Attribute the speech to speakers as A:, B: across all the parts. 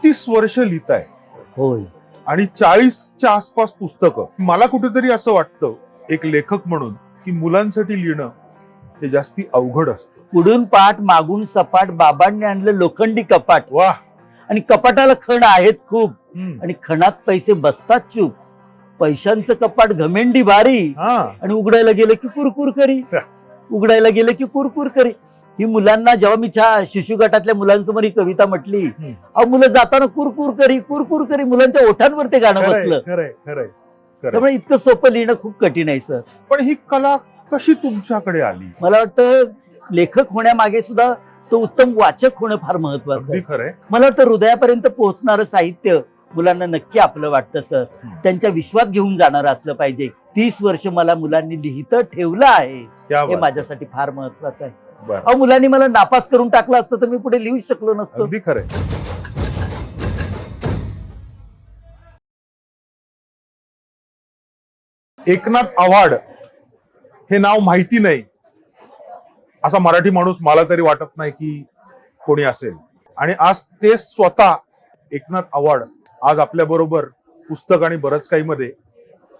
A: 32 वर्ष लिहिताय
B: होय.
A: आणि 40च्या आसपास पुस्तकं. मला कुठेतरी असं वाटतं एक लेखक म्हणून की मुलांसाठी लिहिणं हे जास्ती अवघड असतं.
B: पुढून पाठ मागून सपाट, बाबांनी आणलं लोखंडी कपाट.
A: वा.
B: आणि कपाटाला खण आहेत खूप, आणि खणात पैसे बसतात चूप. पैशांचं कपाट घमेंडी भारी, आणि उघडायला गेलं की कुरकुर करी. उघडायला गेलं की कुरकुर करी. ही मुलांना जेव्हा मी शिशु गटातल्या मुलांसमोर ही कविता म्हटली, अहो मुलं जाताना कुरकुर करी मुलांच्या ओठांवर ते गाणं बसलं.
A: खरंय.
B: त्यामुळे इतकं सोपं लिहिणं खूप कठीण आहे सर.
A: पण ही कला कशी तुमच्याकडे आली?
B: मला वाटतं लेखक होण्यामागे सुद्धा तो उत्तम वाचक होणं फार महत्वाचं आहे.
A: खरंय.
B: मला वाटतं हृदयापर्यंत पोहोचणारं साहित्य मुलांना नक्की आपलं वाटतं सर. त्यांच्या विश्वात घेऊन जाणारं असलं पाहिजे. 30 वर्ष मला मुलांनी लिहितं ठेवलं आहे, हे माझ्यासाठी फार महत्वाचं आहे. अहो मुलांनी मला नापास करून टाकलं असतं तर मी पुढे लिहू शकलो नसतो.
A: अगदी खरंय. एकनाथ आव्हाड हे नाव माहिती नाही असा मराठी माणूस मला तरी वाटत नाही की कोणी असेल. आणि आज ते स्वतः एकनाथ आव्हाड आज आपल्या बरोबर पुस्तक आणि बरंच काही मध्ये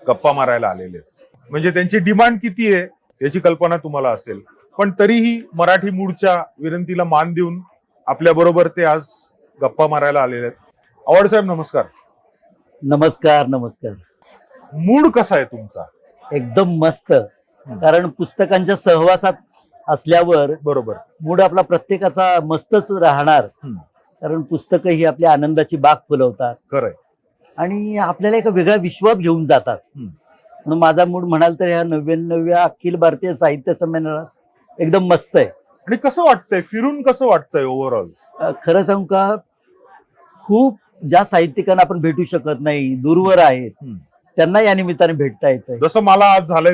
A: गप्पा मारायला आलेले आहेत. म्हणजे त्यांची डिमांड किती आहे याची कल्पना तुम्हाला असेल. पण तरीही मराठी मूडच्या विनंतीला मान देऊन आपल्या बरोबर ते आज गप्पा मारायला आलेले आहेत. आव्हाड साहेब नमस्कार.
B: नमस्कार. नमस्कार.
A: मूड कसा आहे तुमचा?
B: एकदम मस्त. कारण पुस्तकांच्या सहवासात असल्यावर
A: बरोबर
B: मूड आपला प्रत्येकाचा मस्तच राहणार. कारण पुस्तकं ही आपल्या आनंदाची बाग फुलवतात.
A: खरंय.
B: आणि आपल्याला एका वेगळ्या विश्वात घेऊन जातात. म्हणून माझा मूड म्हणाल तर ह्या 99व्या अखिल भारतीय साहित्य संमेलनात एकदम मस्त आहे.
A: आणि कसं वाटतंय फिरून, कसं वाटतंय ओव्हरऑल?
B: खरं सांगू का, खूप ज्या साहित्यिकांना आपण भेटू शकत नाही, दूरवर आहेत, त्यांना या निमित्ताने भेटता येतंय.
A: जसं मला आज झालंय.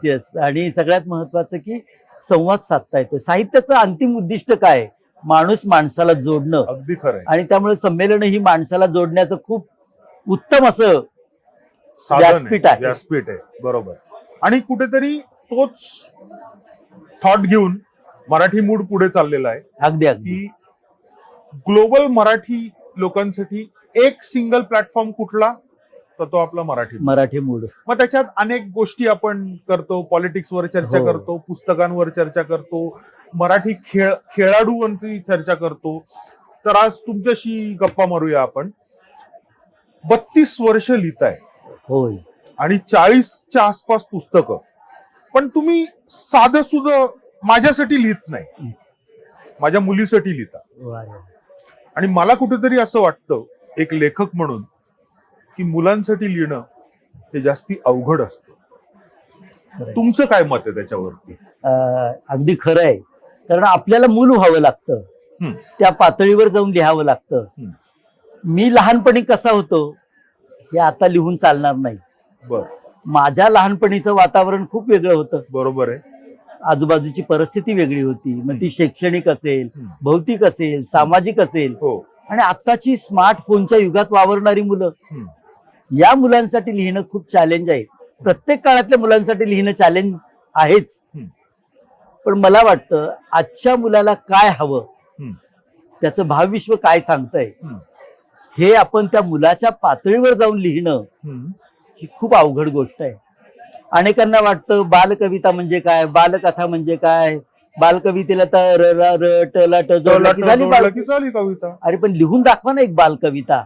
B: येस. आणि सगळ्यात महत्वाचं की संवाद साधता येतोय. साहित्याचं अंतिम उद्दिष्ट काय? माणूस माणसाला जोडणं.
A: अगदी खरंय.
B: आणि त्यामुळे संमेलन ही माणसाला जोडण्याचं खूप उत्तम असं व्यासपीठ
A: आहे. बरोबर. आणि कुठेतरी तोच थॉट घेऊन मराठी मूड पुढे चाललेला आहे.
B: अगदी
A: की ग्लोबल मराठी लोकांसाठी एक सिंगल प्लॅटफॉर्म कुठला, तर तो आपला मराठी मूड. मग त्याच्यात अनेक गोष्टी आपण करतो. पॉलिटिक्स वर चर्चा करतो, पुस्तकांवर चर्चा करतो, मराठी खेळाडूवरती चर्चा करतो. तर आज तुमच्याशी गप्पा मारूया आपण. 32 वर्ष लिहिताय
B: होय
A: आणि 40च्या आसपास पुस्तकं. पण तुम्ही साधं सुद्धा माझ्यासाठी लिहित नाही, माझ्या मुलीसाठी लिहिता. आणि मला कुठेतरी असं वाटतं एक लेखक म्हणून की मुलांसाठी लिहिणं हे जास्ती अवघड असतं. तुमचं काय मत आहे त्याच्यावरती?
B: अगदी खरं आहे. कारण आपल्याला मूल व्हावं लागतं, त्या पातळीवर जाऊन लिहावं लागतं. मी लहानपणी कसा होतो हे आता लिहून चालणार नाही. माझ्या लहानपणीचं वातावरण खूप वेगळं होतं.
A: बरोबर आहे.
B: आजूबाजूची परिस्थिती वेगळी होती. मग ती शैक्षणिक असेल, भौतिक असेल, सामाजिक असेल. आणि आत्ताची स्मार्टफोनच्या युगात वावरणारी मुलं, या मुलांसाठी लिहिणं खूप चॅलेंज आहे. प्रत्येक काळातल्या मुलांसाठी लिहिणं चॅलेंज आहेच. पण मला वाटतं आजच्या मुलाला काय हवं, त्याचं भावविश्व काय सांगतंय, हे आपण त्या मुलाच्या पातळीवर जाऊन लिहिणं ही खूप अवघड गोष्ट आहे. अनेकांना वाटतं बालकविता म्हणजे काय, बालकथा म्हणजे काय, बालकवितेला तर
A: झाली कविता.
B: अरे पण लिहून दाखवा ना एक बालकविता,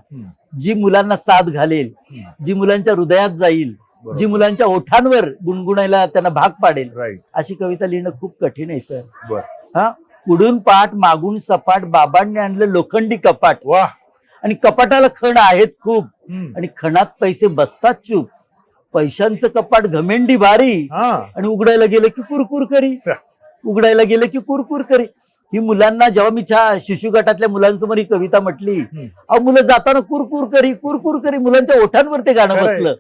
B: जी मुलांना साथ घालेल, जी मुलांच्या हृदयात जाईल, जी मुलांच्या ओठांवर गुणगुणायला त्यांना भाग पाडेल. अशी कविता लिहिणं खूप कठीण आहे सर. पुढून पाठ मागून सपाट, बाबांनी आणलं लोखंडी कपाट.
A: वा.
B: आणि कपाटाला खण आहेत खूप, आणि खणात पैसे बसतात चूप. पैशांचं कपाट घमेंडी भारी, आणि उघडायला गेलं की कुरकुर करी. उघडायला गेलं की कुरकुर करी. ही मुलांना जेव्हा मी शिशु गटातल्या मुलांसमोर ही कविता म्हटली, अहो मुलं जाताना कुरकुर करी मुलांच्या ओठांवर ते गाणं बसलं.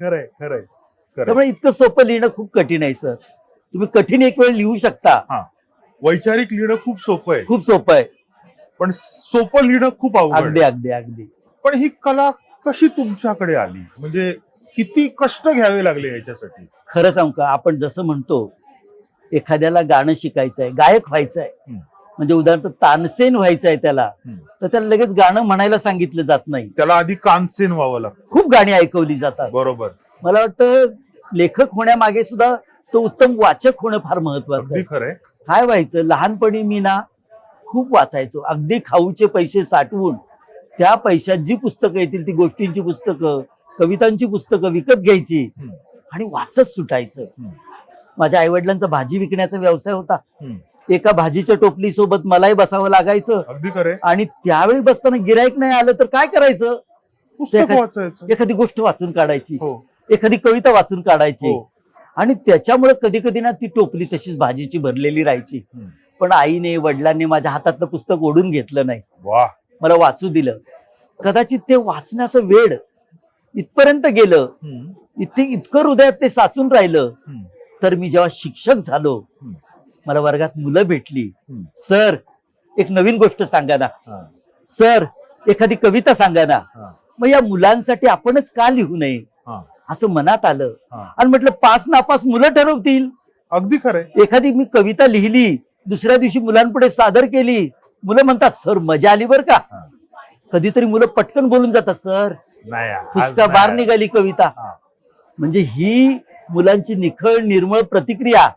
B: त्यामुळे इतकं सोपं लिहिणं खूप कठीण आहे सर. तुम्ही कठीण एक वेळ लिहू शकता.
A: वैचारिक लिहिणं खूप सोपं आहे.
B: खूप सोपं आहे.
A: पण सोपं लिहिणं खूप अवघड.
B: अगदी.
A: पण ही कला कशी तुमच्याकडे आली? म्हणजे किती कष्ट घ्यावे लागले याच्यासाठी?
B: खरं सांगू का, आपण जसं म्हणतो एखाद्याला गाणं शिकायचंय, गायक व्हायचंय, म्हणजे उदाहरणार्थ तानसेन व्हायचं आहे त्याला,
A: हम्म.
B: तर त्याला लगेच गाणं म्हणायला सांगितलं जात नाही,
A: त्याला आधी कानसेन व्हावं लागतं.
B: खूप गाणी ऐकवली जातात.
A: बरोबर.
B: मला वाटतं लेखक होण्यामागे सुद्धा तो उत्तम वाचक होणं फार महत्वाचं
A: अगदी
B: आहे.
A: खरंय.
B: काय व्हायचं, लहानपणी मी ना खूप वाचायचो, अगदी खाऊचे पैसे साठवून त्या पैशात जी पुस्तकं येतील ती गोष्टींची पुस्तकं, कवितांची पुस्तकं विकत घ्यायची
A: हम्म.
B: आणि वाचत सुटायचं.
A: हम्म.
B: माझ्या आईवडिलांचा भाजी विकण्याचा व्यवसाय होता.
A: हम्म.
B: एका भाजीच्या टोपली सोबत मलाही बसावं लागायचं
A: अगदी खरंय.
B: आणि त्यावेळी बसताना गिराईक नाही आलं तर काय करायचं,
A: पुस्तक
B: एखादी-
A: वाचायचं.
B: एखादी गोष्ट वाचून काढायची,
A: हो.
B: एखादी कविता वाचून काढायची.
A: हो.
B: आणि त्याच्यामुळे कधी कधी ना ती टोपली तशीच भाजीची भरलेली राहायची.
A: हम्म.
B: पण आईने वडिलांनी माझ्या हातातलं पुस्तक ओढून घेतलं नाही,
A: वा.
B: मला वाचू दिलं. कदाचित ते वाचण्याचं वेड इथपर्यंत गेलं,
A: हम्म.
B: इतकं हृदयात ते साचून राहिलं.
A: हम्म.
B: तर मी जेव्हा शिक्षक झालो,
A: हम्म.
B: मला वर्गात मुलं भेटली.
A: हम्म.
B: सर एक नवीन गोष्ट सांगा ना,
A: हा.
B: सर एखादी कविता सांगा ना.
A: हा.
B: मग या मुलांसाठी आपणच का लिहू नये
A: हा.
B: असं मनात आलं.
A: हा.
B: आणि म्हटलं पास नापास मुलं ठरवतील.
A: अगदी खरंय.
B: एखादी मी कविता लिहिली, दुसऱ्या दिवशी मुलांपुढे सादर केली, मुलं म्हणतात सर मजा आली बरं का.
A: हा.
B: कधीतरी मुलं पटकन बोलून जातात, सर
A: नाही आज
B: पुस्तका
A: नाही.
B: बार निघाली कविता.
A: हा.
B: म्हणजे ही मुलांची निखळ निर्मळ प्रतिक्रिया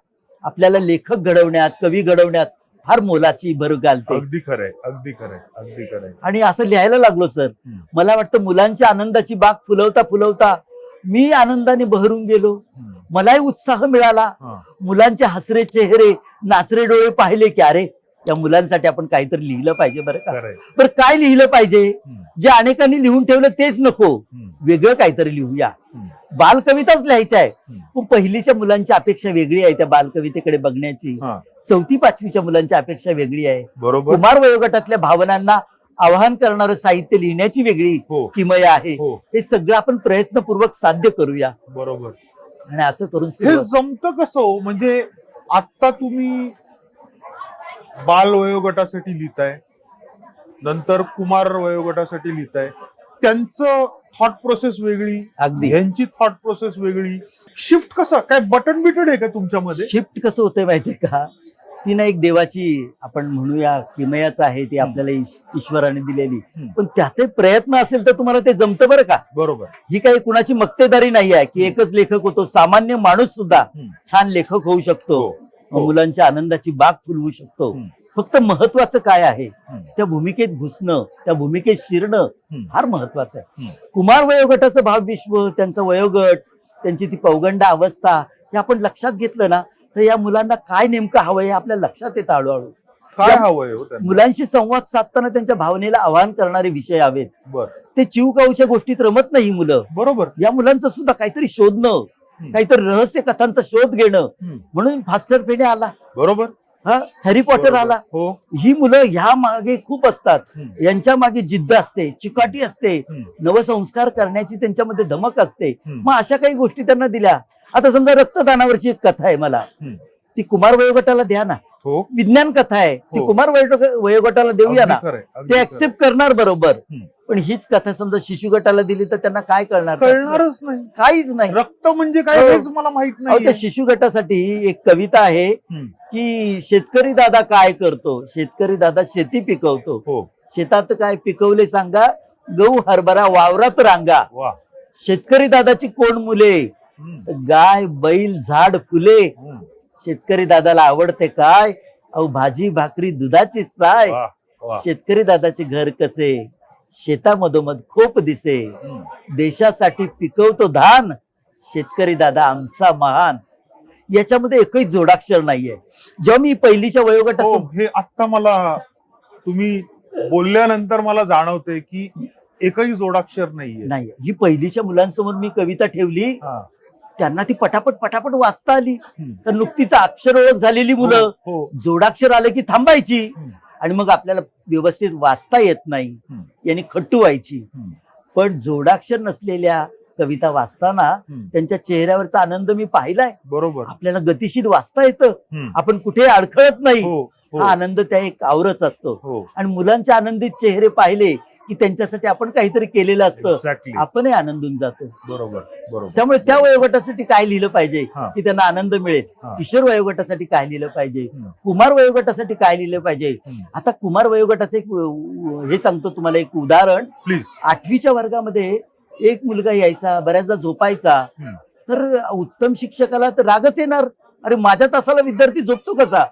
B: आपल्याला लेखक घडवण्यात, कवी घडवण्यात फार मोलाची भर घालते.
A: अगदी खरंय. अगदी खरंय. अगदी खरंय.
B: आणि असं लिहायला लागलो सर.
A: हम्म.
B: मला वाटतं मुलांच्या आनंदाची बाग फुलवता फुलवता मी आनंदाने बहरून गेलो.
A: हम्म.
B: मलाही उत्साह मिळाला.
A: हा.
B: मुलांचे हसरे चेहरे, नाचरे डोळे पाहिले की अरे या मुलांसाठी आपण काहीतरी लिहिलं पाहिजे बरं का.
A: खरंय.
B: बरं काय लिहिलं पाहिजे,
A: हम्म.
B: जे अनेकांनी लिहून ठेवलं तेच नको,
A: हम्म.
B: वेगळं काहीतरी लिहूया.
A: हम्म.
B: बालकविताच लिहायच्या आहे.
A: हम्म.
B: पण पहिलीच्या मुलांची अपेक्षा वेगळी आहे त्या बालकवितेकडे बघण्याची.
A: हा.
B: 4वी-5वीच्या मुलांची अपेक्षा वेगळी आहे.
A: बरोबर.
B: कुमार वयोगटातल्या भावनांना आवाहन करणारं साहित्य लिहिण्याची वेगळी
A: हो.
B: किमया आहे.
A: हो.
B: हे सगळं आपण प्रयत्नपूर्वक साध्य करूया.
A: बरोबर.
B: आणि असं करून
A: हे जमतं कसं हो? म्हणजे आता तुम्ही बाल वयोगटासाठी लिहिताय, नंतर कुमार वयोगटासाठी लिहिताय, त्यांचं थॉट प्रोसेस वेगळी,
B: अगदी
A: ह्यांची थॉट प्रोसेस वेगळी. शिफ्ट कसं काय, बटन बिटन आहे का तुमच्यामध्ये?
B: शिफ्ट कसं होतंय माहितीये का, ती ना एक देवाची आपण म्हणूया किमयाच आहे, ती आपल्याला ईश्वराने दिलेली.
A: हम्म.
B: पण त्यातही प्रयत्न असेल तर तुम्हाला ते जमतं बरं का.
A: बरोबर.
B: ही काही कुणाची मक्तेदारी नाही आहे की एकच लेखक होतो. सामान्य माणूस सुद्धा
A: हम्म.
B: छान लेखक होऊ शकतो,
A: हो.
B: मुलांच्या आनंदाची बाग फुलवू शकतो.
A: हम्म.
B: फक्त महत्वाचं काय आहे,
A: हम्म.
B: त्या भूमिकेत घुसणं, त्या भूमिकेत शिरणं
A: हम्म.
B: फार महत्वाचं आहे.
A: हम्म.
B: कुमार वयोगटाचं भावविश्व, त्यांचं वयोगट, त्यांची ती पौगंड अवस्था हे आपण लक्षात घेतलं ना, तर या मुलांना काय नेमकं हवंय हे आपल्या लक्षात येतं हळूहळू.
A: काय हवंय हो त्यांना?
B: मुलांशी संवाद साधताना त्यांच्या भावनेला आवाहन करणारे विषय हवेत.
A: बर.
B: ते चिवकाऊच्या गोष्टीत रमत नाही मुलं.
A: बरोबर.
B: या मुलांचं सुद्धा काहीतरी शोधणं, काहीतरी रहस्य कथांचा शोध घेणं.
A: हम्म.
B: म्हणून फास्टर फेणे आला,
A: बरोबर.
B: हॅरी पॉटर
A: बरोबर.
B: आला.
A: हो.
B: ही मुलं ह्या मागे खूप असतात.
A: हम्म.
B: यांच्या मागे जिद्द असते, चिकाटी असते,
A: हम्म.
B: नवसंस्कार करण्याची त्यांच्यामध्ये धमक असते.
A: हम्म.
B: मग अशा काही गोष्टी त्यांना दिल्या. आता समजा रक्तदानावरची एक कथा आहे मला,
A: हम्म.
B: ती कुमार वयोगटाला द्या ना.
A: हो.
B: विज्ञान कथा आहे, ती
A: हो.
B: कुमार वयोगटाला देऊया
A: अगदी
B: ना,
A: खरंय. अगदी
B: ते
A: खरंय.
B: ऍक्सेप्ट करणार बरोबर.
A: हम्म.
B: पण हीच कथा समजा शिशु गटाला दिली तर त्यांना काय कळणार?
A: कळणारच नाही.
B: काहीच नाही.
A: रक्त म्हणजे काय
B: हो.
A: हेच मला माहित
B: अहो, त्या
A: नाही.
B: शिशु गटासाठी एक कविता आहे की शेतकरी दादा काय करतो, शेतकरी दादा शेती पिकवतो.
A: हो.
B: शेतात काय पिकवले सांगा, गहू हरभरा वावरात रांगा.
A: वा.
B: शेतकरी दादाची कोण मुले,
A: हम्म.
B: तर गाय बैल झाड फुले.
A: हम्म.
B: शेतकरी दादाला आवडते काय, अहो भाजी भाकरी दुधाची साय.
A: वा. वा.
B: शेतकरी दादाचे घर कसे, शेतामधोमध खोप दिसे.
A: हम्म.
B: देशासाठी पिकवतो धान, शेतकरी दादा आमचा महान. याच्यामध्ये एकही जोडाक्षर नाहीये. जेव्हा मी पहिलीच्या
A: हो,
B: वयोगटात
A: हे आता मला तुम्ही बोलल्यानंतर मला जाणवतंय की एकही जोडाक्षर नाहीये.
B: नाही, ही पहिलीच्या मुलांसमोर मी कविता ठेवली,
A: हा.
B: त्यांना ती पटापट पटापट वाचता आली.
A: हम्म.
B: तर नुकतीच अक्षर ओळख झालेली मुलं
A: हो.
B: जोडाक्षर आले की थांबायची
A: हम्म.
B: आणि मग आपल्याला व्यवस्थित वाचता येत नाही,
A: हम्म.
B: यांनी खट्टू व्हायची.
A: हम्म.
B: पण जोडाक्षर नसलेल्या कविता वाचताना
A: हम्म.
B: त्यांच्या चेहऱ्यावरचा आनंद मी पाहिलाय.
A: बरोबर.
B: आपल्याला गतिशील वाचता येतं,
A: हम्म.
B: आपण कुठे अडखळत नाही.
A: हो. हो.
B: हा आनंद त्या एक आवरच असतो.
A: हो.
B: आणि मुलांचे आनंदित चेहरे पाहिले की त्यांच्यासाठी आपण काहीतरी केलेलं असतं,
A: एक्झॅक्टली,
B: आपणही आनंदून जातो.
A: बरोबर बरोबर.
B: त्यामुळे त्या वयोगटासाठी काय लिहिलं पाहिजे
A: हा.
B: की त्यांना आनंद मिळेल,
A: हा.
B: किशोर वयोगटासाठी काय लिहिलं पाहिजे,
A: हम्म.
B: कुमार वयोगटासाठी काय लिहिलं पाहिजे.
A: हम्म.
B: आता कुमार वयोगटाचं एक हे सांगतो तुम्हाला, एक उदाहरण.
A: प्लीज.
B: 8वीच्या वर्गामध्ये एक मुलगा यायचा, बऱ्याचदा झोपायचा.
A: हम्म.
B: तर उत्तम शिक्षकाला तर रागच येणार, अरे माझ्या तासाला विद्यार्थी झोपतो कसा.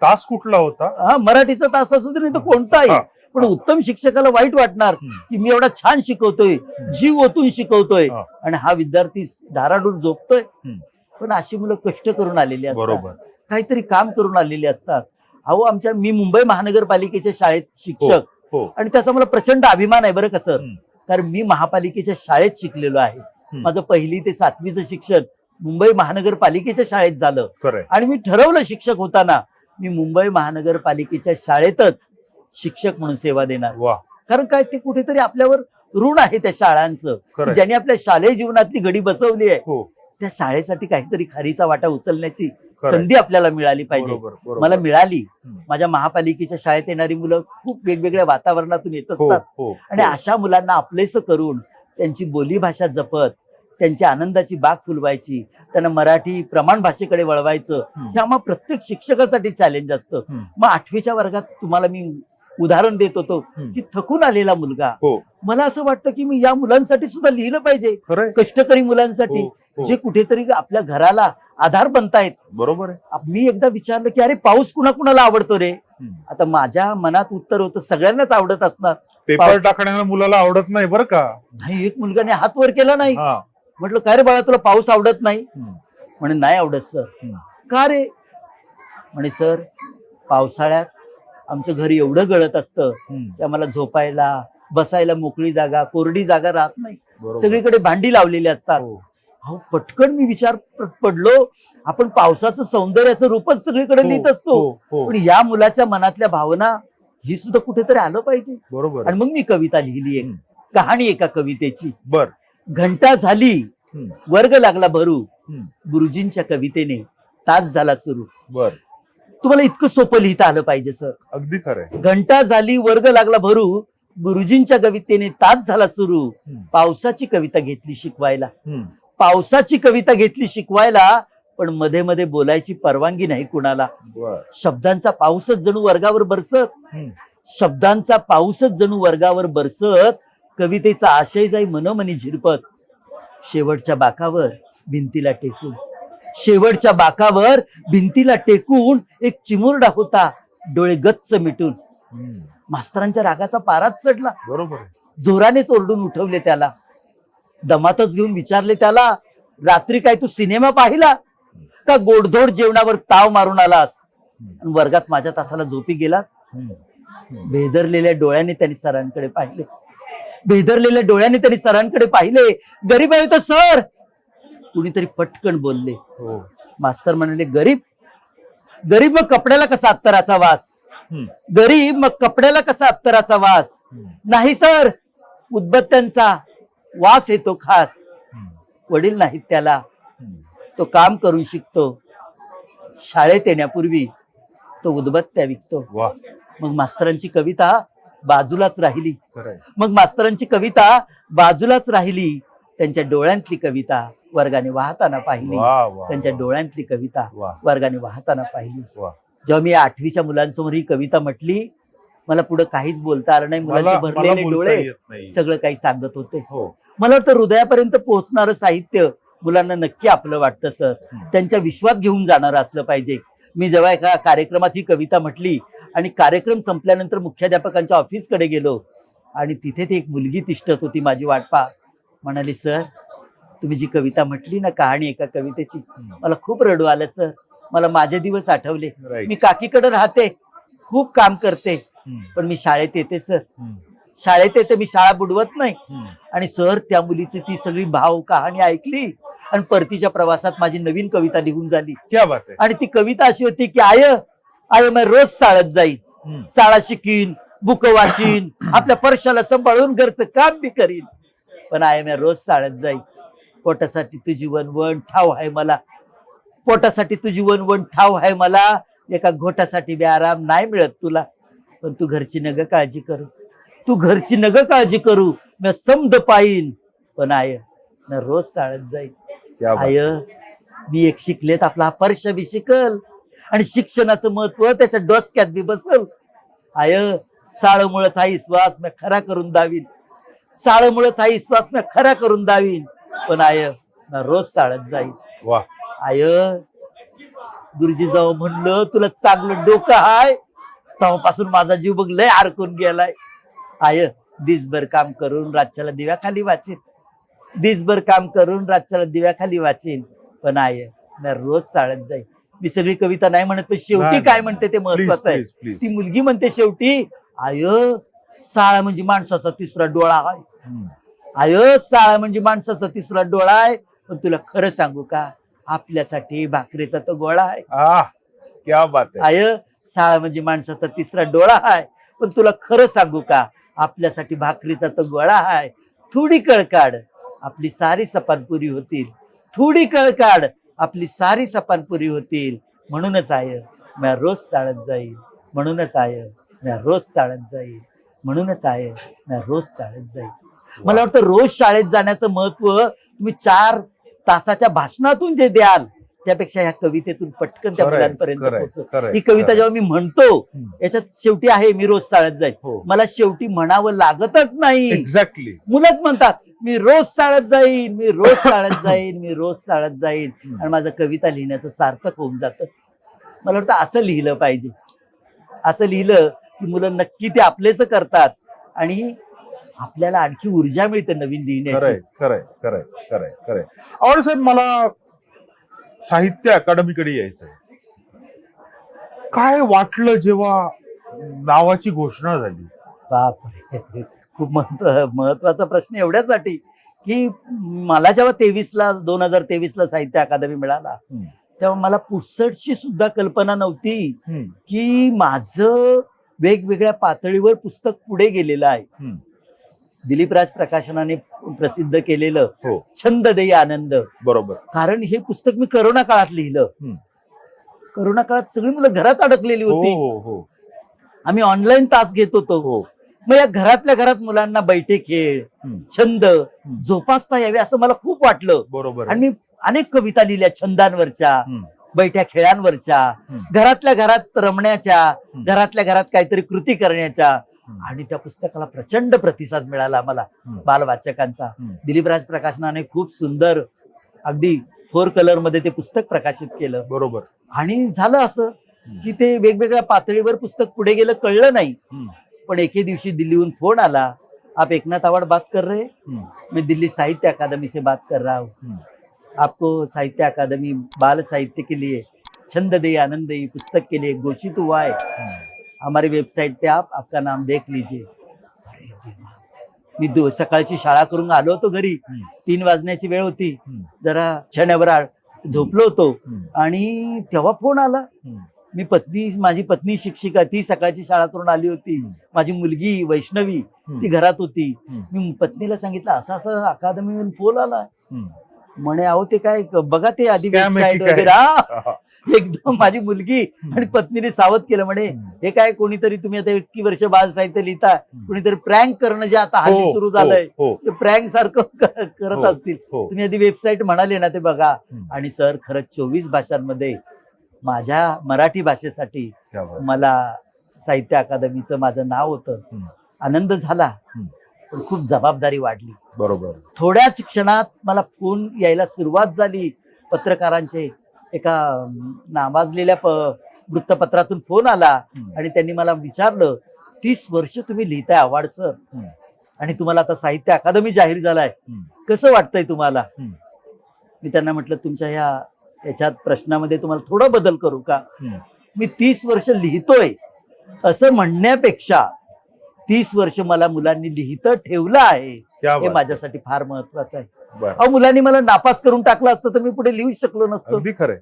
A: तास कुठला होता?
B: हा, मराठीचा तास असू दे नाही तर कोणताही,
A: हा.
B: पण उत्तम शिक्षकाला वाईट वाटणार
A: हम्म.
B: की मी एवढा छान शिकवतोय, जीव ओतून शिकवतोय,
A: हा.
B: आणि हा विद्यार्थी धाराडूर झोपतोय.
A: हम्म.
B: पण अशी मुलं कष्ट करून आलेली असतात,
A: बरोबर.
B: काहीतरी काम करून आलेली असतात. अहो, मी मुंबई महानगरपालिकेच्या शाळेत शिक्षक,
A: हो.
B: आणि त्याचा मला प्रचंड अभिमान आहे बरं का सर.
A: हम्म.
B: कारण मी महापालिकेच्या शाळेत शिकलेलो आहे. माझं 1ली ते 7वीचं शिक्षण मुंबई महानगरपालिकेच्या शाळेत झालं,
A: खरंय.
B: आणि मी ठरवलं शिक्षक होताना मी मुंबई महानगरपालिकेच्या शाळेतच शिक्षक म्हणून सेवा देणार.
A: वा.
B: कारण काय, ते कुठेतरी आपल्यावर ऋण आहे त्या शाळांचं,
A: खरंय.
B: ज्यांनी आपल्या शालेय जीवनातली घडी बसवली आहे.
A: हो.
B: त्या शाळेसाठी काहीतरी खारीचा वाटा उचलण्याची
A: खरंय.
B: संधी आपल्याला मिळाली पाहिजे.
A: बरोबर, बरोबर.
B: मला मिळाली.
A: हम्म.
B: माझ्या महापालिकेच्या शाळेत येणारी मुलं खूप वेगवेगळ्या वातावरणातून येत
A: हो,
B: असतात,
A: हो,
B: आणि
A: हो.
B: अशा मुलांना आपलेसं करून त्यांची बोलीभाषा जपत त्यांच्या आनंदाची बाग फुलवायची, त्यांना मराठी प्रमाण भाषेकडे वळवायचं, हे आम्हा प्रत्येक शिक्षकासाठी चॅलेंज असतं.
A: हम्म.
B: मग 8वीच्या वर्गात तुम्हाला मी उदाहरण देत होतो की थकून आलेला मुलगा,
A: हो.
B: मला असं वाटतं की मी या मुलांसाठी सुद्धा लिहिलं पाहिजे,
A: खरंय.
B: कष्टकरी मुलांसाठी,
A: हो, हो.
B: जे कुठेतरी आपल्या घराला आधार बनतायत.
A: बरोबर आहे.
B: मी एकदा विचारलं की अरे पाऊस कुणाकुणाला आवडतो रे.
A: हम्म.
B: आता माझ्या मनात उत्तर होतं सगळ्यांनाच आवडत असणार.
A: पेपर
B: पाऊस-
A: टाकण्याला मुलाला आवडत नाही बरं का.
B: नाही, एक मुलगाने हात वर केला नाही.
A: हा.
B: म्हटलं काय रे बाळा, तुला पाऊस आवडत नाही?
A: हम्म.
B: म्हणे नाही आवडत सर.
A: हम्म.
B: का रे? म्हणे सर, पावसाळ्यात आमचं घर एवढं गळत असतं
A: हम्म.
B: की आम्हाला झोपायला बसायला मोकळी जागा, कोरडी जागा राहत नाही,
A: बरोबर.
B: सगळीकडे भांडी लावलेली असतात.
A: हो.
B: अहो, पटकन मी विचार पडलो, आपण पावसाचं सौंदर्याचं रूपच सगळीकडे लिहित असतो,
A: हो, हो.
B: पण या मुलाच्या मनातल्या भावना ही सुद्धा कुठेतरी आलं पाहिजे.
A: बरोबर.
B: आणि मग मी कविता लिहिली, एक
A: हम्म.
B: कहाणी एका कवितेची.
A: बर.
B: घंटा झाली,
A: हम्म.
B: वर्ग लागला भरू,
A: हम्म.
B: गुरुजींच्या कवितेने तास झाला सुरू.
A: बर.
B: तुम्हाला इतकं सोपं लिहिता आलं पाहिजे सर.
A: अगदी खरंय.
B: घंटा झाली, वर्ग लागला भरू, गुरुजींच्या कवितेने तास झाला सुरू.
A: हम्म.
B: पावसाची कविता घेतली शिकवायला,
A: हम्म.
B: पावसाची कविता घेतली शिकवायला, पण मध्ये मध्ये बोलायची परवानगी नाही कुणाला.
A: बर.
B: शब्दांचा पाऊसच जणू वर्गावर बरसत,
A: हम्म.
B: शब्दांचा पाऊसच जणू वर्गावर बरसत, कवितेचा आशय जाई मनोमनी झिरपत. शेवटच्या बाकावर भिंतीला टेकून, शेवटच्या बाकावर भिंतीला टेकून एक चिमुरडा होता, डोळे गच्च मिटून.
A: हम्म.
B: मास्तरांच्या रागाचा पाराच चढला,
A: बरोबर आहे.
B: जोरानेच ओरडून उठवले त्याला. दमातच घेऊन विचारले त्याला, रात्री काय तू सिनेमा पाहिला का गोडधोड जेवणावर ताव मारून आलास आणि वर्गात माझ्या तासाला झोपी गेलास?
A: हम्म.
B: भेदरलेल्या डोळ्याने त्यांनी सरांकडे पाहिले, भेदरलेल्या डोळ्याने त्यांनी सरांकडे पाहिले. गरीब आहे तर सर, कुणीतरी पटकन बोलले.
A: हो.
B: मास्तर म्हणाले, गरीब? गरीब मग कपड्याला कसा अत्तराचा वास?
A: हम्म.
B: गरीब मग कपड्याला कसा अत्तराचा वास?
A: हम्म.
B: नाही सर, उदबत्त्यांचा वास येतो खास.
A: हम्म.
B: वडील नाहीत त्याला,
A: हम्म.
B: तो काम करून शिकतो, शाळेत येण्यापूर्वी तो उदबत्त्या विकतो.
A: वा.
B: मग मास्तरांची कविता बाजूलाच राहिली,
A: खरंय.
B: मग मास्तरांची कविता बाजूलाच राहिली. त्यांच्या डोळ्यांतली कविता वर्गाने वाहताना पाहिली,
A: वा, वा,
B: त्यांच्या
A: वा.
B: डोळ्यांतली कविता
A: वा.
B: वर्गाने वाहताना पाहिली.
A: वा.
B: जेव्हा मी 8वीच्या मुलांसमोर ही कविता म्हटली, मला पुढे काहीच बोलता आलं नाही. मुलांचे
A: मला
B: भरलेले
A: बोलता
B: डोळे
A: येत नाही.
B: सगळं काही सांगत होते.
A: हो.
B: मला वाटतं हृदयापर्यंत पोहोचणारं साहित्य मुलांना नक्की आपलं वाटतं सर, त्यांच्या विश्वात घेऊन जाणारं असलं पाहिजे. मी जेव्हा एका कार्यक्रमात ही कविता म्हटली आणि कार्यक्रम संपल्यानंतर मुख्याध्यापकांच्या ऑफिसकडे गेलो आणि तिथे ती एक मुलगी तिष्ठत होती, माझी वाट पाहत. म्हणाली, सर तुम्ही जी कविता म्हटली ना, कहाणी एका कवितेची, मला खूप रडू आलं सर. मला माझे दिवस आठवले.
A: Right.
B: मी काकीकडे राहते, खूप काम करते,
A: हम्म.
B: पण मी शाळेत येते सर,
A: हम्म.
B: शाळेत येते, मी शाळा बुडवत नाही.
A: हम्म.
B: आणि सर त्या मुलीची ती सगळी भाव कहाणी ऐकली आणि परतीच्या प्रवासात माझी नवीन कविता निघून झाली.
A: क्या बात आहे.
B: आणि ती कविता अशी होती की आय मी रोज शाळेत जाईन,
A: हम्म.
B: शाळा शिकीन, बुक वाचीन, आपल्या परशाला सांभाळून घरचं काम बी करीन, पण मी रोज शाळेत जाईन. पोटासाठी तुझी वणवण ठाव आहे मला, पोटासाठी तुझी वणवण ठाव आहे मला, एका घोटासाठी बी आराम नाही मिळत तुला, पण तू घरची नग काळजी करू, तू घरची नग काळजी करू मी समद पाईन, पण आय न रोज शाळेत जाईल.
A: क्या बात.
B: आय मी एक शिकलेत आपला परशा बी शिकल आणि शिक्षणाचं महत्व त्याच्या डोसक्यात बी बसल. आय साळमुळेच हा विश्वास मी खरा करून दावीन, साळमुळेच हा विश्वास मी खरा करून दावीन, पण आय न रोज शाळेत जाईल.
A: वा.
B: आय गुरुजी जाऊ म्हणलं तुला चांगलं डोकं हाय, तेव्हापासून माझा जीव बघ लय हरकून गेलाय. आय दिसभर काम करून रातच्याला दिव्याखाली वाचीन, दिसभर काम करून रातच्याला दिव्याखाली वाचीन, पण आय मी रोज शाळेत जाईल. मी सगळी कविता नाही म्हणत, पण शेवटी
A: नाही,
B: काय म्हणते ते महत्वाचं आहे.
A: Please, please.
B: ती मुलगी म्हणते शेवटी, आय शाळा म्हणजे माणसाचा तिसरा डोळा आहे. आय शाळा म्हणजे माणसाचा तिसरा डोळा आहे, पण तुला खरं सांगू का आपल्यासाठी भाकरीचा तो गोळा आहे.
A: क्या बात आहे.
B: आय शाळा म्हणजे माणसाचा तिसरा डोळा आहे, पण तुला खरं सांगू का आपल्यासाठी भाकरीचा तो गोळा आहे. थोडी कळ काढ आपली सारी सपान पुरी होतील, थोडी कळ काढ आपली सारी सपान पुरी होतील. म्हणूनच आय मी रोज शाळेत जाईल, म्हणूनच आय मी रोज शाळेत जाईल, म्हणूनच आय मी रोज शाळेत जाईल. मला वाटतं रोज शाळेत जाण्याचं महत्व तुम्ही 4 तासाच्या भाषणातून जे द्याल त्यापेक्षा ह्या कवितेतून पटकन त्या
A: खरंय,
B: मुलांपर्यंत
A: खरंय,
B: पोहोचतं.
A: खरंय,
B: ही कविता
A: खरंय.
B: जेव्हा मी म्हणतो याच्यात शेवटी आहे मी रोज शाळेत जाईल,
A: हो.
B: मला शेवटी म्हणावं लागतच नाही.
A: एक्झॅक्टली.
B: मुलंच म्हणतात मी रोज शाळेत जाईन, मी रोज शाळेत जाईन, मी रोज शाळेत जाईन, आणि माझं कविता लिहिण्याचं सार्थक होऊन जातं. मला वाटतं असं लिहिलं पाहिजे. असं लिहिलं की मुलं नक्की ते आपलेच करतात आणि आपल्याला आणखी ऊर्जा मिळते नवीन लिहिण्याची.
A: खरंय खरंय खरंय खरंय खरंय. आवड साहेब, मला साहित्य अकादमीकडे यायचंय. काय वाटलं जेव्हा नावाची घोषणा झाली?
B: बापरे, खूप महत्वाचा प्रश्न एवढ्यासाठी की मला जेव्हा 2023ला साहित्य अकादमी मिळाला तेव्हा मला पुस्तकची सुद्धा कल्पना नव्हती की माझं वेगवेगळ्या पातळीवर पुस्तक पुढे गेलेलं आहे. दिलीप राज प्रकाशनाने प्रसिद्ध केलेलं
A: हो.
B: छंद देई आनंद,
A: बरोबर.
B: कारण हे पुस्तक मी करोना काळात लिहिलं. करोना काळात सगळी मुलं घरात अडकलेली होती.
A: हो हो
B: आम्ही ऑनलाईन तास घेत होतो.
A: हो.
B: मग या घरातल्या घरात मुलांना बैठे खेळ, छंद जोपासता यावे असं मला खूप वाटलं.
A: बरोबर.
B: आणि मी अनेक कविता लिहिल्या छंदांवरच्या, बैठ्या खेळांवरच्या, घरातल्या घरात रमण्याच्या, घरातल्या घरात काहीतरी कृती करण्याच्या. आणि त्या पुस्तकाला प्रचंड प्रतिसाद मिळाला मला बालवाचकांचा. दिलीप राज प्रकाशनाने खूप सुंदर अगदी 4 कलर मध्ये ते पुस्तक प्रकाशित केलं.
A: बरोबर.
B: आणि झालं असं की ते वेगवेगळ्या पातळीवर पुस्तक पुढे गेलं कळलं नाही. पण एके दिवशी दिल्लीहून फोन आला, आप एकनाथ अवार्ड बात कर रहे? मैं दिल्ली साहित्य अकादमी से बात कर रहा हूँ. आपको साहित्य अकादमी बाल साहित्य के लिए छंद दे आनंद दे पुस्तक के लिए घोषित हुआ है. हमारी वेबसाइट पे आप आपका नाम देख लीजिए. अरे देवा, मी सकाळची शाळा करून आलो होतो घरी. 3 वाजण्याची वेळ होती. जरा क्षणभर झोपलो होतो आणि तेव्हा फोन आला. माझी पत्नी शिक्षिका, ती सकाळची शाळा करून आली होती. माझी मुलगी वैष्णवी ती घरात होती. मी पत्नीला सांगितलं असं असं अकादमीवरून फोन आला. म्हणे अहो ते काय बघा ते आधी वेबसाईट वगैरे. एकदम माझी मुलगी आणि पत्नीने सावध केलं. म्हणे हे काय कोणीतरी, तुम्ही आता इतकी वर्ष बाल साहित्य लिहिता, कोणीतरी प्रँक करणं जे आता हल्ली सुरू झालंय ते प्रँक सारखं करत असतील. तुम्ही आधी वेबसाईट म्हणाले ना ते बघा. आणि सर खरंच 24 भाषांमध्ये माझ्या मराठी भाषेसाठी मला साहित्य अकादमीचं माझं नाव होतं. आनंद झाला, पण खूप जबाबदारी वाढली.
A: बरोबर.
B: थोड्याच क्षणात मला फोन यायला सुरुवात झाली. पत्रकारांचे एका नावाजलेल्या वृत्तपत्रातून फोन आला आणि त्यांनी मला विचारलं, 30 वर्ष तुम्ही लिहिताय अवॉर्ड सर, आणि तुम्हाला आता साहित्य अकादमी जाहीर झालाय, कसं वाटतंय तुम्हाला? मी त्यांना म्हटलं तुमच्या याच्यात प्रश्नामध्ये तुम्हाला थोडा बदल करू का? मी 30 वर्ष लिहितोय असं म्हणण्यापेक्षा 30 वर्ष मला मुलांनी लिहित ठेवलं आहे हे माझ्यासाठी फार महत्वाचं आहे. अहो, मुलांनी मला नापास करून टाकलं असतं तर मी पुढे लिहू शकलो नसतो.
A: अगदी खरंय.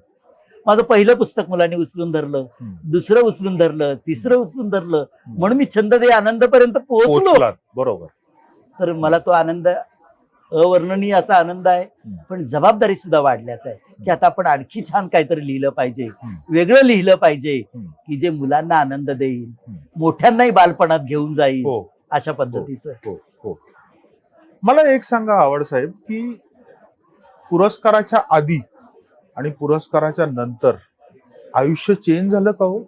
B: माझं पहिलं पुस्तक मुलांनी उचलून धरलं, दुसरं उचलून धरलं, तिसरं उचलून धरलं, म्हणून मी छंद दे आनंद पर्यंत पोहोचलो.
A: बरोबर.
B: तर मला तो आनंद अवर्णनीय असा आनंद आहे, पण जबाबदारी सुद्धा वाढल्याच आहे की आता आपण आणखी छान काहीतरी लिहिलं पाहिजे, वेगळं लिहिलं पाहिजे की जे मुलांना आनंद देईल, मोठ्यांनाही बालपणात घेऊन जाईल अशा पद्धतीचं.
A: हो हो. मला एक सांगा आवड साहेब, की पुरस्काराच्या आधी आणि पुरस्काराच्या नंतर आयुष्य चेंज झालं का हो?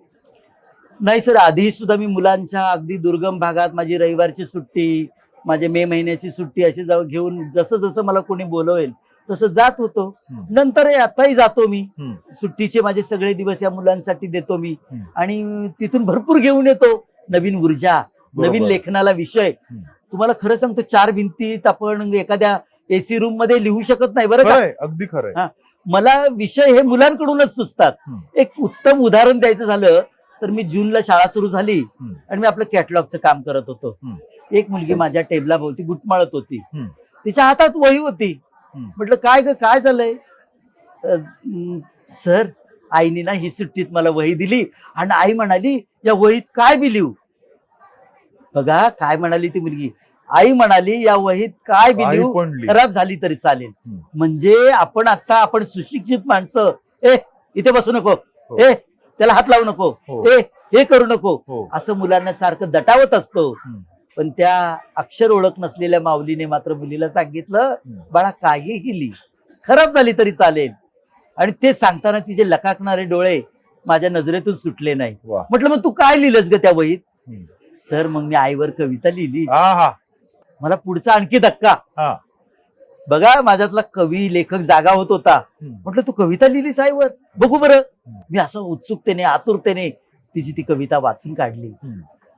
B: नाही सर, आधी सुद्धा मी मुलांच्या अगदी दुर्गम भागात माझी रविवारची सुट्टी, माझे मे महिन्याची सुट्टी अशी जाऊ घेऊन जसं जसं मला कोणी बोलवेल तसं जात होतो. नंतर आताही जातो मी. सुट्टीचे माझे सगळे दिवस या मुलांसाठी देतो मी आणि तिथून भरपूर घेऊन येतो नवीन ऊर्जा, नवीन लेखनाला विषय. तुम्हाला खरं सांगतो, 4 भिंतीत आपण एखाद्या एसी रूम मध्ये लिहू शकत नाही बरं का.
A: अगदी खरं.
B: मला विषय हे मुलांकडूनच सुचतात. एक उत्तम उदाहरण द्यायचं झालं तर मी जूनला शाळा सुरू झाली आणि मी आपलं कॅटलॉगचं काम करत होतो. एक मुलगी माझ्या टेबलाभोवती गुटमाळत होती. तिच्या हातात वही होती. म्हटलं काय ग, काय झालंय? सर, आईने ना ही सुट्टीत मला वही दिली आणि आई म्हणाली या वहीत काय बी लिहू. बघा काय म्हणाली ती मुलगी. आई म्हणाली या वहीत काय बी लिहू, खराब झाली तरी चालेल. म्हणजे आपण सुशिक्षित माणसं, इथे बसू नको, त्याला हात लावू नको, हे करू नको, असं मुलांना सारखं दटावत असतो. पण त्या अक्षर ओळख नसलेल्या माऊलीने मात्र मुलीला सांगितलं, बाळा काहीही लिही, खराब झाली तरी चालेल. आणि ते सांगताना तिचे लकाकणारे डोळे माझ्या नजरेतून सुटले नाही. म्हटलं मग तू काय लिहिलंस ग त्या वहीत? सर, मग मी आईवर कविता लिहिली. मला पुढचा आणखी धक्का. बघा माझ्यातला कवी लेखक जागा होत होता. म्हटलं तू कविता लिहिलीस आईवर, बघू बरं. मी असं उत्सुकतेने आतुरतेने तिची ती कविता वाचून काढली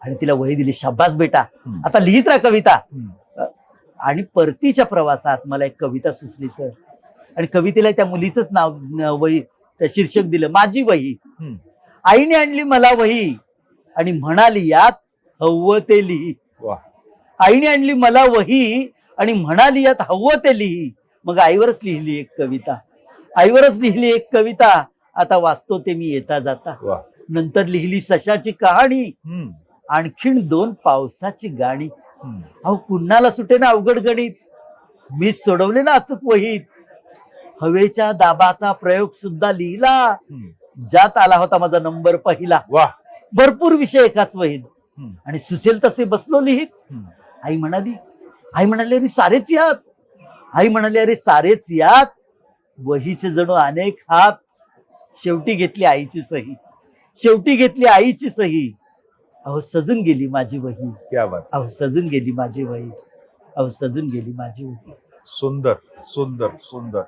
B: आणि तिला वही दिली. शाबास बेटा, आता लिहित राहा कविता. आणि परतीच्या प्रवासात मला एक कविता सुचली सर, आणि कवितेला त्या मुलीचंच नाव वही, त्या शीर्षक दिलं, माझी वही. आईने आणली मला वही आणि म्हणाली यात हवं ते लिही. आईने आणली मला वही आणि म्हणाली यात हवं ते लिही. मग आईवरच लिहिली एक कविता, आईवरच लिहिली एक कविता. आता वाचतो ते मी येता जाता. नंतर लिहिली सशाची कहाणी, आणखीन 2 पावसाची गाणी. अहो कुणाला सुटे ना अवघड गणित, मी सोडवले ना अचूक वहीत. हवेच्या दाबाचा प्रयोग सुद्धा लिहिला, ज्यात आला होता माझा नंबर पहिला. भरपूर विषय एकाच वहीत आणि सुचेल तसे बसलो लिहित. आई म्हणाली अरे सारेच यात. आई म्हणाली अरे सारेच यात. वहीचे जणू अनेक हात. शेवटी घेतली आईची सही, शेवटी घेतली आईची सही. अहो सजून गेली माझी वही.
A: क्या बात.
B: अहो सजून गेली माझी वही, अहो सजून गेली माझी वही.
A: सुंदर सुंदर सुंदर.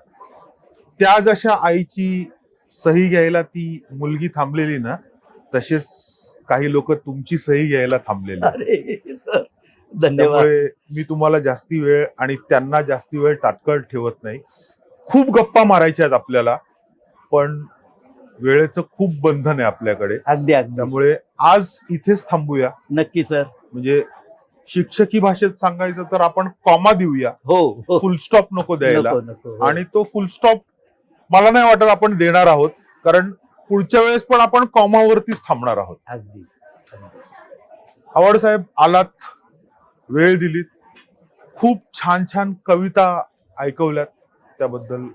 A: त्या जशा आईची सही घ्यायला ती मुलगी थांबलेली ना, तसेच काही लोक तुमची सही घ्यायला थांबलेली.
B: अरे सर धन्यवाद.
A: मी तुम्हाला जास्ती वेळ आणि त्यांना जास्ती वेळ तात्काळ ठेवत नाही. खूप गप्पा मारायच्या आहेत आपल्याला, पण वेळेचं खूप बंधन आहे आपल्याकडे.
B: अगदी अगदी.
A: त्यामुळे आज इथेच थांबूया.
B: नक्की सर.
A: म्हणजे शिक्षकी भाषेत सांगायचं तर आपण कॉमा देऊया.
B: हो,
A: फुल स्टॉप नको द्यायला.
B: नको.
A: आणि तो फुल स्टॉप मला नाही वाटत आपण देणार आहोत, कारण पुढच्या वेळेस पण आपण कॉमावरतीच थांबणार आहोत.
B: अगदी.
A: आवड साहेब आलात, वेळ दिलीत, खूप छान छान कविता ऐकवल्यात, त्याबद्दल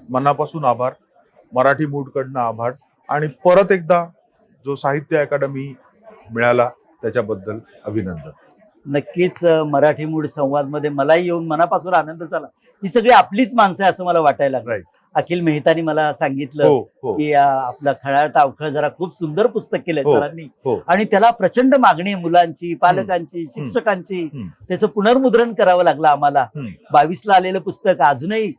A: मनापासून आभार. मराठी मूडकडनं आभार. आणि परत एकदा जो साहित्य अकादमी मिळाला त्याच्याबद्दल अभिनंदन.
B: नक्कीच मराठी मूड संवाद मध्ये मलाही येऊन मनापासून आनंद झाला. ही सगळी आपलीच माणसं आहे असं मला वाटायला लागलं. अखिल मेहतानी मला सांगितलं की आपलं खळाळता अवखळ जरा खूप सुंदर पुस्तक केलंय सरांनी, आणि त्याला प्रचंड मागणी आहे मुलांची, पालकांची, शिक्षकांची. त्याचं पुनर्मुद्रण करावं लागलं आम्हाला. 22ला आलेलं पुस्तक अजूनही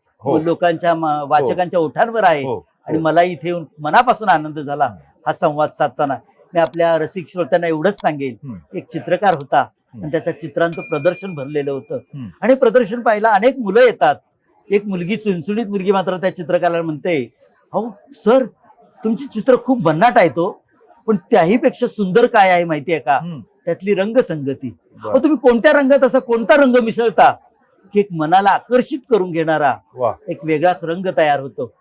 B: लोकांच्या वाचकांच्या ओठांवर आहे. आणि मला इथे येऊन मनापासून आनंद झाला हा संवाद साधताना. मी आपल्या रसिक श्रोत्यांना एवढंच सांगेन, एक चित्रकार होता आणि त्याच्या चित्रांचं प्रदर्शन भरलेलं होतं आणि प्रदर्शन पाहायला अनेक मुलं येतात. एक मुलगी, सुणसुणीत मुलगी मात्र त्या चित्रकाराला म्हणते, अहो सर तुमची चित्र खूप भन्नाट आहे तो, पण त्याहीपेक्षा सुंदर काय आहे माहितीये का, त्यातली रंगसंगती. तुम्ही कोणत्या रंगात असा कोणता रंग मिसळता की एक मनाला आकर्षित करून घेणारा एक वेगळाच रंग तयार होतो.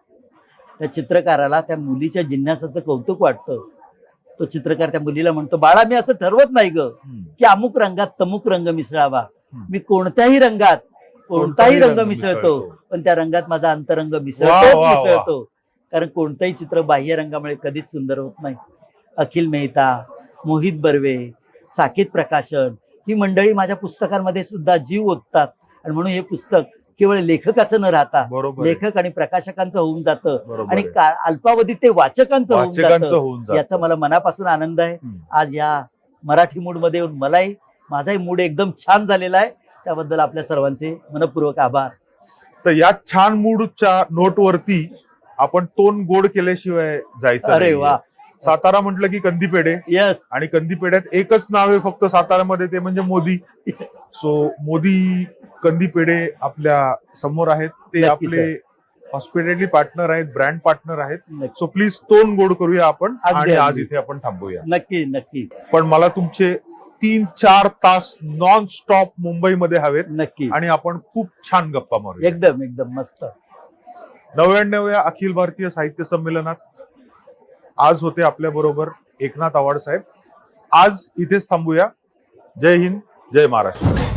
B: त्या चित्रकाराला त्या मुलीच्या जिज्ञासाचं कौतुक वाटतं. तो चित्रकार त्या मुलीला म्हणतो, बाळा मी असं ठरवत नाही ग की अमुक रंगात तमुक रंग मिसळावा. मी कोणत्याही रंगात कोणताही रंग मिसळतो, पण त्या रंगात माझा अंतरंग मिसळतो. कारण कोणतंही चित्र बाह्य रंगामुळे कधीच सुंदर होत नाही. अखिल मेहता, मोहित बर्वे, साकेत प्रकाशन ही मंडळी माझ्या पुस्तकांमध्ये सुद्धा जीव ओततात आणि म्हणून हे पुस्तक केवळ लेखकाचं न राहता
A: बरोबर आहे.
B: लेखक आणि प्रकाशकांचं होऊन जातं
A: बरोबर
B: आणि
A: आहे.
B: अल्पावधीत ते वाचकांचं होऊन
A: वाचकांचं
B: जातं.
A: होऊन जातं.
B: याचा मला मनापासून आनंद आहे.
A: हम्म.
B: आज या मराठी मूड मध्ये येऊन मलाही माझाही मूड एकदम छान झालेला आहे. त्याबद्दल आपल्या सर्वांचे मनपूर्वक आभार.
A: तर या छान मूडच्या नोटवरती आपण तोंड गोड केल्याशिवाय जायचं
B: अरे
A: नाहीये.
B: वा.
A: सातारा म्हटलं की कंदी पेढे
B: यस.
A: आणि कंदी पेढ्यात एकच नाव आहे फक्त साताऱ्यामध्ये, ते म्हणजे मोदी. सो मोदी कंदी पेढे आपल्या समोर आहेत. ते
B: नक्की,
A: आपले हॉस्पिटॅलिटी पार्टनर आहेत, ब्रँड पार्टनर आहेत.
B: नक्की
A: सो प्लीज तोंड गोड करूया आपण
B: अगदी,
A: आणि आज
B: अगदी.
A: इथे आपण थांबूया.
B: नक्की नक्की
A: पण मला तुमचे 3-4 तास नॉन स्टॉप मुंबईमध्ये हवेत
B: नक्की
A: आणि आपण खूप छान गप्पा मारूया.
B: एकदम एकदम मस्त.
A: 99व्या अखिल भारतीय साहित्य संमेलनात आज होते आपल्या बरोबर एकनाथ आवाड साहेब. आज इथेच थांबूया. जय हिंद, जय महाराष्ट्र.